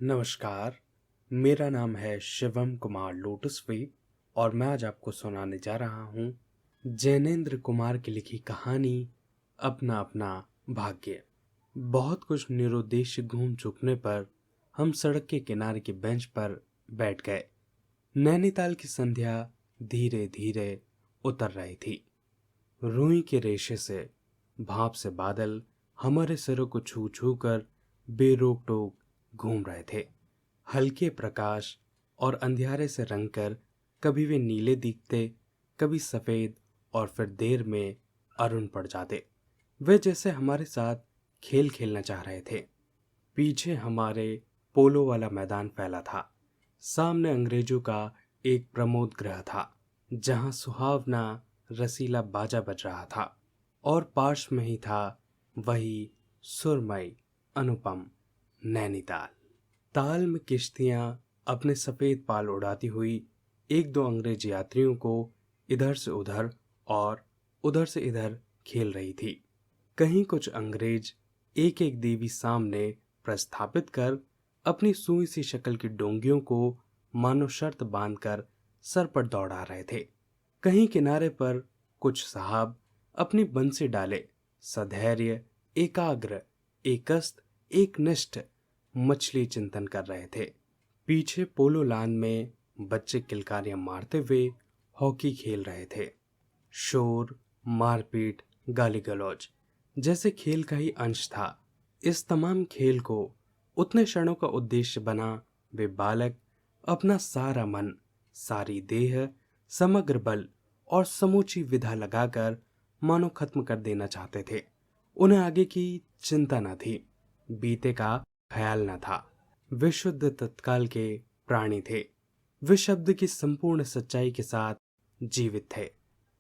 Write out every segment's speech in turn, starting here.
नमस्कार, मेरा नाम है शिवम कुमार लोटसवी और मैं आज आपको सुनाने जा रहा हूँ जैनेंद्र कुमार की लिखी कहानी अपना अपना भाग्य। बहुत कुछ निरुद्देश्य घूम चुकने पर हम सड़क के किनारे की बेंच पर बैठ गए। नैनीताल की संध्या धीरे धीरे उतर रही थी। रुई के रेशे से भाप से बादल हमारे सिरों को छू छू कर बेरोक टोक घूम रहे थे। हल्के प्रकाश और अंधियारे से रंगकर कभी वे नीले दिखते, कभी सफेद और फिर देर में अरुण पड़ जाते। वे जैसे हमारे साथ खेल खेलना चाह रहे थे। पीछे हमारे पोलो वाला मैदान फैला था। सामने अंग्रेजों का एक प्रमोद गृह था जहां सुहावना रसीला बाजा बज रहा था और पार्श्व में ही था वही सुरमई अनुपम नैनीताल। ताल में किश्तियां अपने सफेद पाल उड़ाती हुई एक दो अंग्रेज यात्रियों को इधर से उधर और उधर से इधर खेल रही थी। कहीं कुछ अंग्रेज एक एक देवी सामने प्रस्थापित कर अपनी सुई सी शक्ल की डोंगियों को मानो शर्त बांधकर सर पर दौड़ा रहे थे। कहीं किनारे पर कुछ साहब अपनी बंसी डाले सधैर्य, एकाग्र, एकस्त, एकनिष्ठ मछली चिंतन कर रहे थे। पीछे पोलो लान में बच्चे किलकारियां मारते हुए हॉकी खेल रहे थे। शोर, मारपीट, गाली गलौज जैसे खेल का ही अंश था। इस तमाम खेल को उतने क्षणों का उद्देश्य बना वे बालक अपना सारा मन, सारी देह, समग्र बल और समूची विधा लगाकर मानो खत्म कर देना चाहते थे। उन्हें आगे की चिंता न थी, बीते का ख्याल न था। वे शुद्ध तत्काल के प्राणी थे। वे शब्द की संपूर्ण सच्चाई के साथ जीवित थे।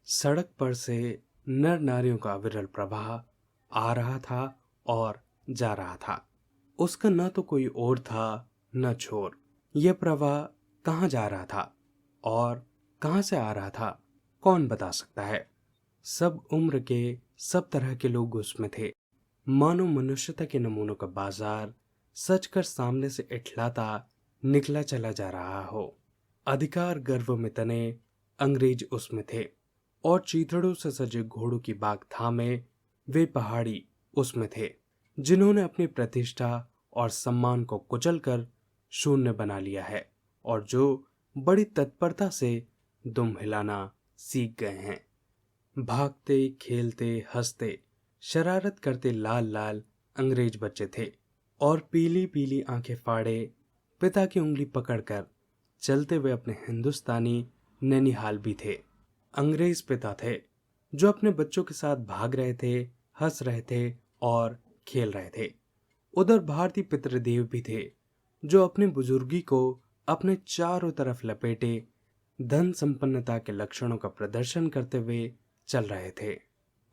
सड़क पर से नर नारियों का अविरल प्रवाह आ रहा था और जा रहा था। उसका न तो कोई ओर था न छोर। यह प्रवाह कहाँ जा रहा था और कहाँ से आ रहा था, कौन बता सकता है। सब उम्र के, सब तरह के लोग उसमें थे। मानो मनुष्यता के नमूनों का बाजार सच कर सामने से इठलाता निकला चला जा रहा हो। अधिकार गर्व में तने अंग्रेज उसमें थे और चीथड़ों से सजे घोड़ों की बाग थामे वे पहाड़ी उसमें थे जिन्होंने अपनी प्रतिष्ठा और सम्मान को कुचल कर शून्य बना लिया है और जो बड़ी तत्परता से दुम हिलाना सीख गए हैं। भागते, खेलते, हंसते, शरारत करते लाल लाल अंग्रेज बच्चे थे और पीली पीली आंखें फाड़े पिता की उंगली पकड़कर चलते हुए अपने हिंदुस्तानी नैनिहाल भी थे। अंग्रेज पिता थे जो अपने बच्चों के साथ भाग रहे थे, हंस रहे थे और खेल रहे थे। उधर भारतीय पितृदेव भी थे जो अपनी बुजुर्गी को अपने चारों तरफ लपेटे धन संपन्नता के लक्षणों का प्रदर्शन करते हुए चल रहे थे।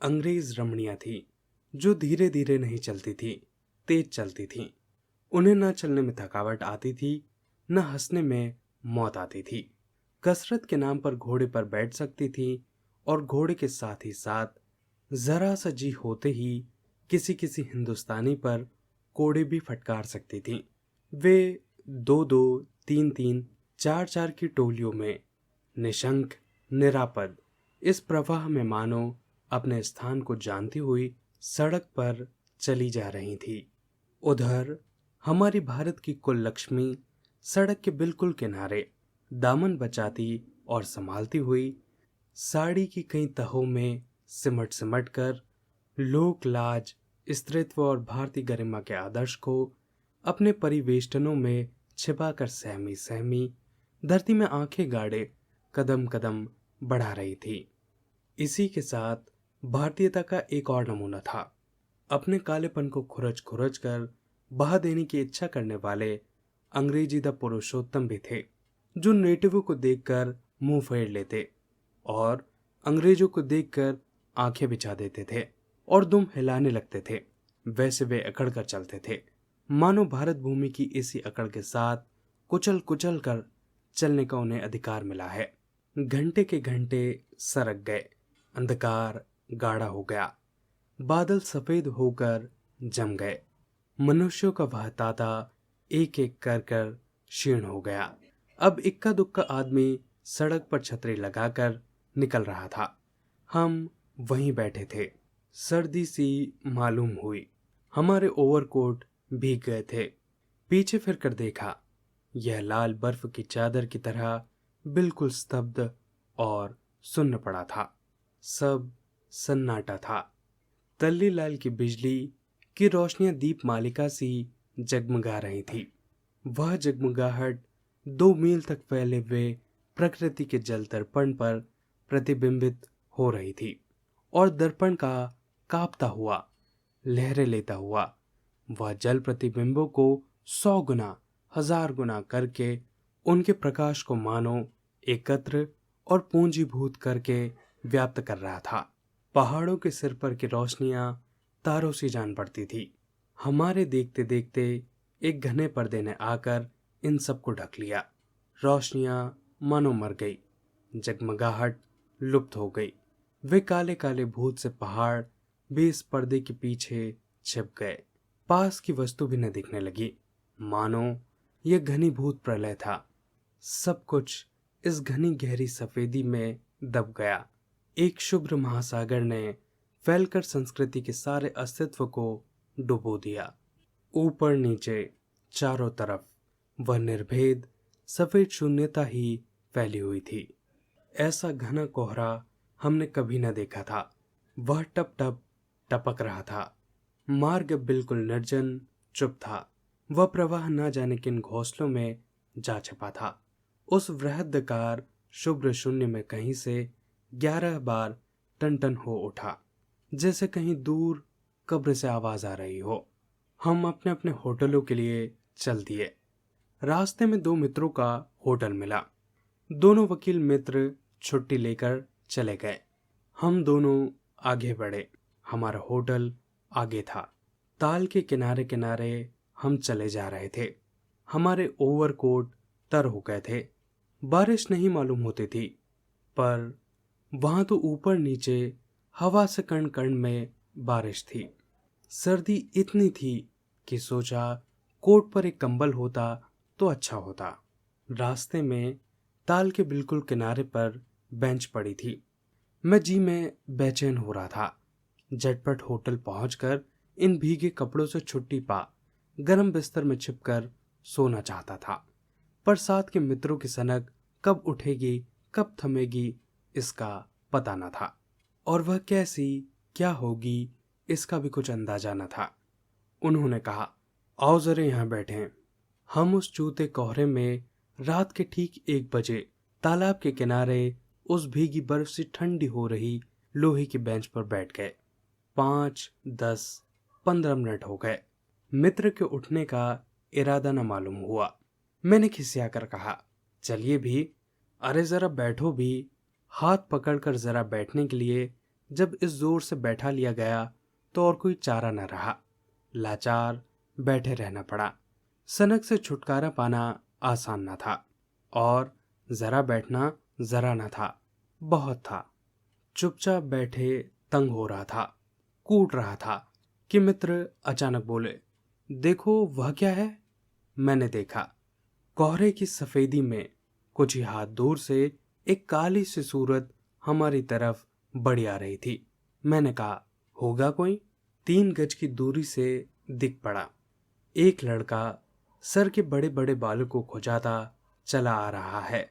अंग्रेज रमणियां थी जो धीरे धीरे नहीं चलती थी, तेज चलती थी। उन्हें न चलने में थकावट आती थी, न हंसने में मौत आती थी। कसरत के नाम पर घोड़े पर बैठ सकती थी और घोड़े के साथ ही साथ जरा सा जी होते ही किसी किसी हिंदुस्तानी पर कोड़े भी फटकार सकती थी। वे दो दो, तीन तीन, चार चार की टोलियों में निशंक, निरापद इस प्रवाह में मानो अपने स्थान को जानती हुई सड़क पर चली जा रही थी। उधर हमारी भारत की कुल लक्ष्मी सड़क के बिल्कुल किनारे दामन बचाती और संभालती हुई साड़ी की कई तहों में सिमट सिमट कर लोक लाज, स्त्रीत्व और भारतीय गरिमा के आदर्श को अपने परिवेष्टनों में छिपाकर सहमी सहमी धरती में आंखें गाड़े कदम कदम बढ़ा रही थी। इसी के साथ भारतीयता का एक और नमूना था। अपने कालेपन को खुरच खुरच कर बहा देने की इच्छा करने वाले अंग्रेजी द पुरुषोत्तम भी थे जो नेटिवों को देखकर मुंह फेर लेते और अंग्रेजों को देखकर आंखें बिछा देते थे और दुम हिलाने लगते थे। वैसे वे अकड़ कर चलते थे मानो भारत भूमि की इसी अकड़ के साथ कुचल कुचल कर चलने का उन्हें अधिकार मिला है। घंटे के घंटे सरक गए। अंधकार गाढ़ा हो गया। बादल सफेद होकर जम गए। मनुष्यों का वह ताता एक एक कर कर क्षीण हो गया। अब इक्का दुक्का आदमी सड़क पर छतरी लगाकर निकल रहा था। हम वहीं बैठे थे। सर्दी सी मालूम हुई। हमारे ओवरकोट भीग गए थे। पीछे फिरकर देखा, यह लाल बर्फ की चादर की तरह बिल्कुल स्तब्ध और सुन्न पड़ा था। सब सन्नाटा था। तल्ली लाल की बिजली की रोशनियां दीपमालिका सी जगमगा रही थी। वह जगमगाहट 2 मील तक फैले हुए प्रकृति के जल दर्पण पर प्रतिबिंबित हो रही थी और दर्पण का कांपता हुआ, लहरें लेता हुआ वह जल प्रतिबिंबों को 100 गुना, 1000 गुना करके उनके प्रकाश को मानो एकत्र और पूंजीभूत करके व्याप्त कर रहा था। पहाड़ों के सिर पर की रोशनियां तारों सी जान पड़ती थी। हमारे देखते देखते एक घने पर्दे ने आकर इन सबको ढक लिया। रोशनियां मानो मर गई, जगमगाहट लुप्त हो गई। वे काले काले भूत से पहाड़ भी इस पर्दे के पीछे छिप गए। पास की वस्तु भी न दिखने लगी, मानो यह घनीभूत प्रलय था। सब कुछ इस घनी गहरी सफेदी में दब गया। एक शुभ्र महासागर ने फैलकर संस्कृति के सारे अस्तित्व को डुबो दिया। ऊपर नीचे चारों तरफ वह निर्भेद सफेद शून्यता ही फैली हुई थी। ऐसा घना कोहरा हमने कभी न देखा था। वह टप टप टपक रहा था। मार्ग बिल्कुल निर्जन चुप था। वह प्रवाह न जाने किन घोंसलों में जा छिपा था। उस वृहदकार शुभ्र शून्य में कहीं से 11 बार टन हो उठा, जैसे कहीं दूर कब्र से आवाज आ रही हो। हम अपने अपने होटलों के लिए चल दिए। रास्ते में 2 मित्रों का होटल मिला। दोनों वकील मित्र छुट्टी लेकर चले गए। हम दोनों आगे बढ़े। हमारा होटल आगे था। ताल के किनारे किनारे हम चले जा रहे थे। हमारे ओवरकोट तर हो गए थे। बारिश नहीं मालूम होती थी, पर वहां तो ऊपर नीचे हवा से कण कण में बारिश थी। सर्दी इतनी थी कि सोचा कोट पर एक कंबल होता तो अच्छा होता। रास्ते में ताल के बिल्कुल किनारे पर बेंच पड़ी थी। मैं जी में बेचैन हो रहा था। झटपट होटल पहुंचकर इन भीगे कपड़ों से छुट्टी पा गर्म बिस्तर में छिपकर सोना चाहता था, पर साथ के मित्रों की सनक कब उठेगी कब थमेगी इसका पता न था, और वह कैसी क्या होगी इसका भी कुछ अंदाजा न था। उन्होंने कहा, आओ जरा यहां बैठें। हम उस चूते कोहरे में रात के ठीक 1 बजे तालाब के किनारे उस भीगी बर्फ से ठंडी हो रही लोहे की बेंच पर बैठ गए। 5, 10, 15 मिनट हो गए। मित्र के उठने का इरादा न मालूम हुआ। मैंने खिसियाकर कहा, चलिए भी, अरे जरा बैठो भी। हाथ पकड़कर जरा बैठने के लिए जब इस जोर से बैठा लिया गया तो और कोई चारा न रहा। लाचार बैठे रहना पड़ा। सनक से छुटकारा पाना आसान न था, और जरा बैठना जरा न था, बहुत था। चुपचाप बैठे तंग हो रहा था, कूट रहा था कि मित्र अचानक बोले, देखो वह क्या है। मैंने देखा। कोहरे की सफेदी में कुछ ही हाथ दूर से एक काली सी सूरत हमारी तरफ बढ़ी आ रही थी। मैंने कहा, होगा कोई। 3 गज की दूरी से दिख पड़ा। एक लड़का सर के बड़े बड़े बालों को खुजाता चला आ रहा है।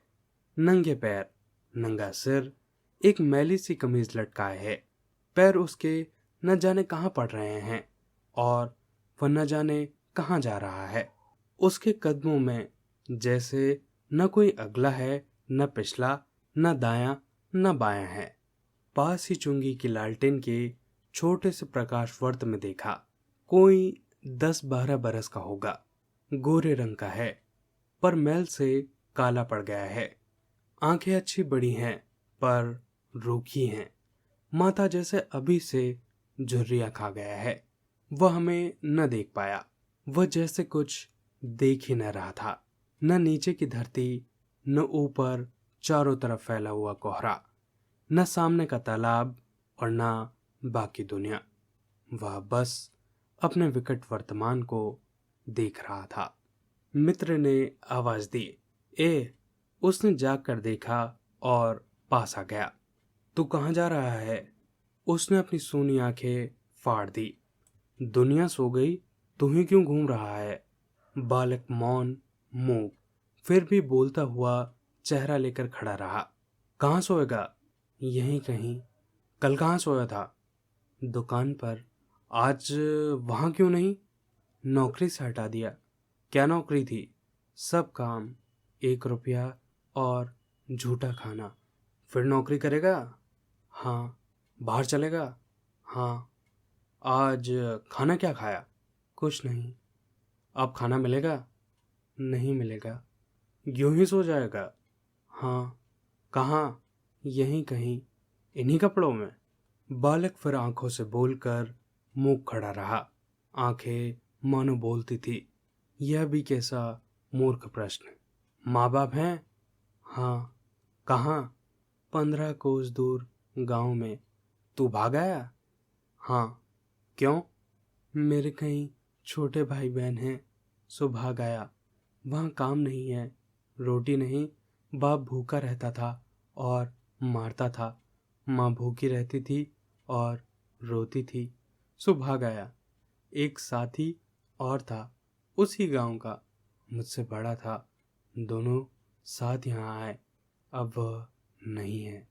नंगे पैर, नंगा सिर, एक मैली सी कमीज लटकाए है। पैर उसके न जाने कहां पड़ रहे हैं और वह न जाने कहां जा रहा है। उसके कदमों में जैसे न कोई अगला है, न पिछला, न दायां न बायां है। पास ही चुंगी की लालटेन के छोटे से प्रकाश वर्त में देखा। कोई 10-12 बरस का होगा। गोरे रंग का है, पर मैल से काला पड़ गया है। आंखें अच्छी बड़ी हैं, पर रूखी हैं। माथा जैसे अभी से झुर्रियां खा गया है। वह हमें न देख पाया। वह जैसे कुछ देख ही न रहा था। न नीचे की धरती, न ऊपर चारों तरफ फैला हुआ कोहरा, न सामने का तालाब और न बाकी दुनिया। वह बस अपने विकट वर्तमान को देख रहा था। मित्र ने आवाज दी। ए, उसने जाग कर देखा और पास आ गया। तू कहाँ जा रहा है? उसने अपनी सूनी आंखें फाड़ दी। दुनिया सो गई, तू ही क्यों घूम रहा है? बालक मौन, मूक, फिर भी बोलता हुआ चेहरा लेकर खड़ा रहा। कहाँ सोएगा? यहीं कहीं। कल कहाँ सोया था? दुकान पर। आज वहां क्यों नहीं? नौकरी से हटा दिया। क्या नौकरी थी? सब काम, 1 रुपया और झूठा खाना। फिर नौकरी करेगा? हाँ। बाहर चलेगा? हाँ। आज खाना क्या खाया? कुछ नहीं। अब खाना मिलेगा? नहीं मिलेगा। यूं ही सो जाएगा? हाँ। कहाँ? यहीं कहीं, इन्हीं कपड़ों में। बालक फिर आंखों से बोलकर मुंह खड़ा रहा। आंखें मानो बोलती थी, यह भी कैसा मूर्ख प्रश्न। माँ बाप हैं? हाँ। कहाँ? 15 कोस दूर, गांव में। तू भाग आया? हाँ। क्यों? मेरे कहीं छोटे भाई बहन हैं, सो भाग आया। वहाँ काम नहीं है, रोटी नहीं। बाप भूखा रहता था और मारता था। माँ भूखी रहती थी और रोती थी, सो भाग आया। एक साथी और था, उसी गांव का, मुझसे बड़ा था। दोनों साथ यहाँ आए। अब वह नहीं है।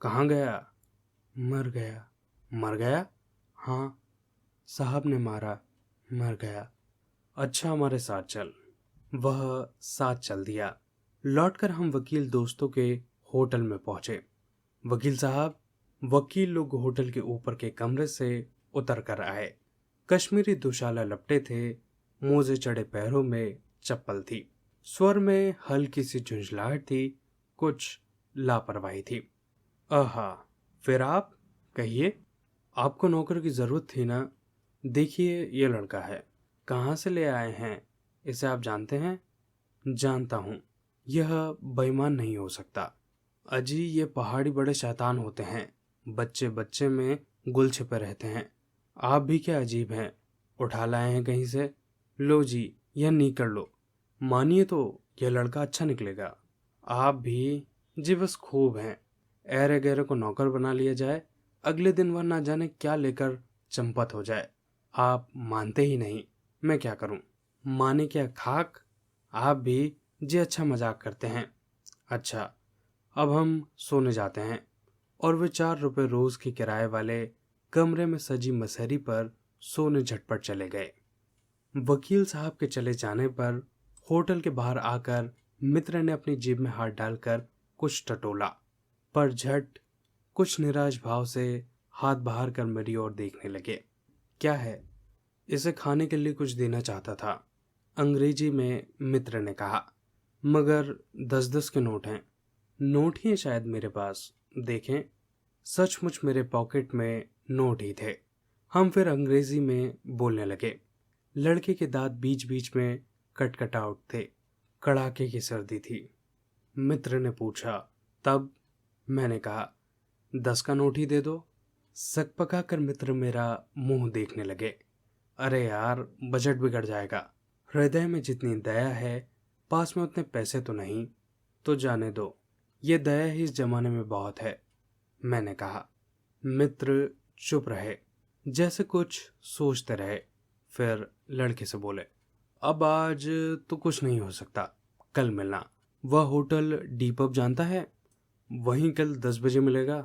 कहाँ गया? मर गया। मर गया? हाँ, साहब ने मारा, मर गया। अच्छा, हमारे साथ चल। वह साथ चल दिया। लौटकर हम वकील दोस्तों के होटल में पहुंचे। वकील साहब। वकील लोग होटल के ऊपर के कमरे से उतर कर आए। कश्मीरी दुशाला लपटे थे, मोजे चढ़े पैरों में चप्पल थी। स्वर में हल्की सी झुंझलाहट थी, कुछ लापरवाही थी। आहा, फिर आप कहिए, आपको नौकर की जरूरत थी ना? देखिए, ये लड़का है। कहाँ से ले आए हैं? इसे आप जानते हैं? जानता हूँ। यह बेईमान नहीं हो सकता। अजी, ये पहाड़ी बड़े शैतान होते हैं। बच्चे बच्चे में गुल छिपे रहते हैं। आप भी क्या अजीब हैं? उठा लाए हैं कहीं से? लो जी, यह नी कर लो। मानिए तो यह लड़का अच्छा निकलेगा। आप भी जी बस खूब हैं। ऐरे गैरे को नौकर बना लिया जाए, अगले दिन वह ना जाने क्या लेकर चंपत हो जाए। आप मानते ही नहीं, मैं क्या करूं? माने क्या खाक? आप भी जी अच्छा मजाक करते हैं। अच्छा, अब हम सोने जाते हैं। और वे 4 रुपए रोज के किराए वाले कमरे में सजी मसहरी पर सोने झटपट चले गए। वकील साहब के चले जाने पर होटल के बाहर आकर मित्र ने अपनी जेब में हाथ डालकर कुछ टटोला, पर झट कुछ निराश भाव से हाथ बाहर कर मेरी ओर देखने लगे। क्या है? इसे खाने के लिए कुछ देना चाहता था, अंग्रेजी में मित्र ने कहा। मगर 10-10 के नोट हैं। नोट ही हैं शायद मेरे पास, देखें। सचमुच मेरे पॉकेट में नोट ही थे। हम फिर अंग्रेजी में बोलने लगे। लड़के के दांत बीच बीच में कटकटा उठते, कड़ाके की सर्दी थी। मित्र ने पूछा, तब? मैंने कहा, 10 का नोट ही दे दो। सकपका कर मित्र मेरा मुंह देखने लगे। अरे यार, बजट बिगड़ जाएगा। हृदय में जितनी दया है, पास में उतने पैसे तो नहीं। तो जाने दो, ये दया ही इस जमाने में बहुत है, मैंने कहा। मित्र चुप रहे, जैसे कुछ सोचते रहे। फिर लड़के से बोले, अब आज तो कुछ नहीं हो सकता, कल मिलना। वह होटल डी पब जानता है? वहीं कल 10 बजे मिलेगा।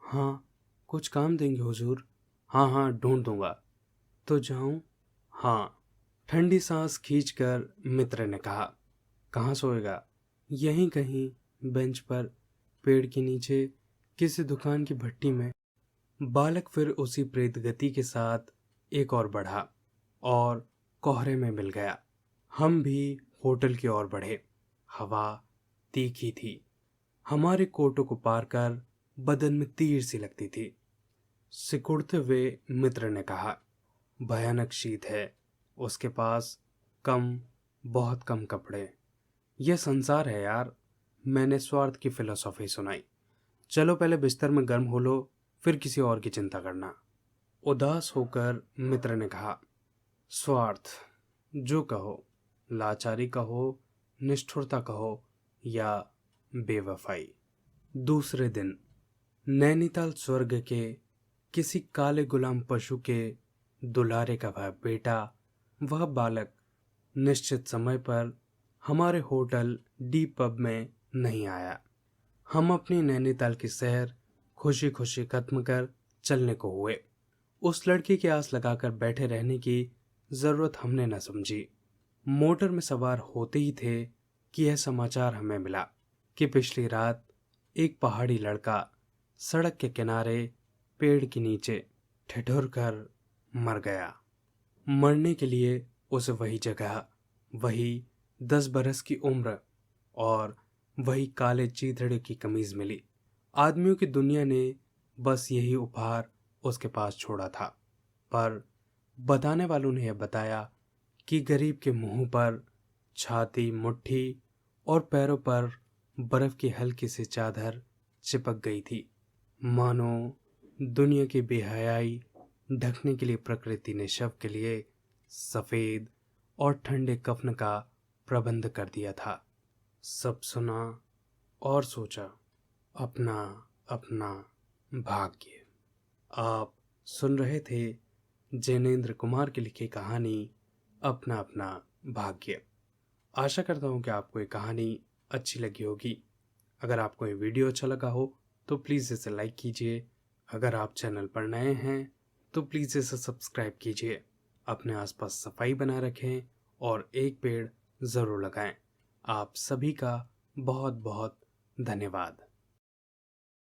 हाँ। कुछ काम देंगे हुजूर? हाँ हाँ, ढूंढ दूंगा। तो जाऊं? हाँ। ठंडी सांस खींचकर मित्र ने कहा, कहाँ सोएगा? यहीं कहीं, बेंच पर, पेड़ के नीचे, किसी दुकान की भट्टी में। बालक फिर उसी प्रेत गति के साथ एक और बढ़ा और कोहरे में मिल गया। हम भी होटल की ओर बढ़े। हवा तीखी थी, हमारे कोटों को पार कर बदन में तीर सी लगती थी। सिकुड़ते हुए मित्र ने कहा, भयानक शीत है उसके पास, कम, बहुत कम कपड़े। यह संसार है यार। मैंने स्वार्थ की फिलोसॉफी सुनाई। चलो पहले बिस्तर में गर्म हो लो, फिर किसी और की चिंता करना। उदास होकर मित्र ने कहा, स्वार्थ, जो कहो। लाचारी कहो, निष्ठुरता कहो या बेवफाई। दूसरे दिन नैनीताल स्वर्ग के किसी काले गुलाम पशु के दुलारे का वह बेटा, वह बालक निश्चित समय पर हमारे होटल डी पब में नहीं आया। हम अपनी नैनीताल की सैर खुशी खुशी खत्म कर चलने को हुए। उस लड़की की आस लगाकर बैठे रहने की जरूरत हमने न समझी। मोटर में सवार होते ही थे कि यह समाचार हमें मिला कि पिछली रात एक पहाड़ी लड़का सड़क के किनारे पेड़ के नीचे ठिठुर कर मर गया। मरने के लिए उसे वही जगह, वही 10 बरस की उम्र और वही काले चीथड़े की कमीज मिली। आदमियों की दुनिया ने बस यही उपहार उसके पास छोड़ा था। पर बताने वालों ने यह बताया कि गरीब के मुंह पर, छाती, मुट्ठी और पैरों पर बर्फ की हल्की सी चादर चिपक गई थी। मानो दुनिया की बेहयाई ढकने के लिए प्रकृति ने शव के लिए सफेद और ठंडे कफन का प्रबंध कर दिया था। सब सुना और सोचा, अपना अपना भाग्य। आप सुन रहे थे जैनेंद्र कुमार की लिखी कहानी अपना अपना भाग्य। आशा करता हूँ कि आपको ये कहानी अच्छी लगी होगी। अगर आपको ये वीडियो अच्छा लगा हो तो प्लीज़ इसे लाइक कीजिए। अगर आप चैनल पर नए हैं तो प्लीज़ इसे सब्सक्राइब कीजिए। अपने आसपास सफाई बनाए रखें और एक पेड़ ज़रूर लगाएं। आप सभी का बहुत बहुत धन्यवाद।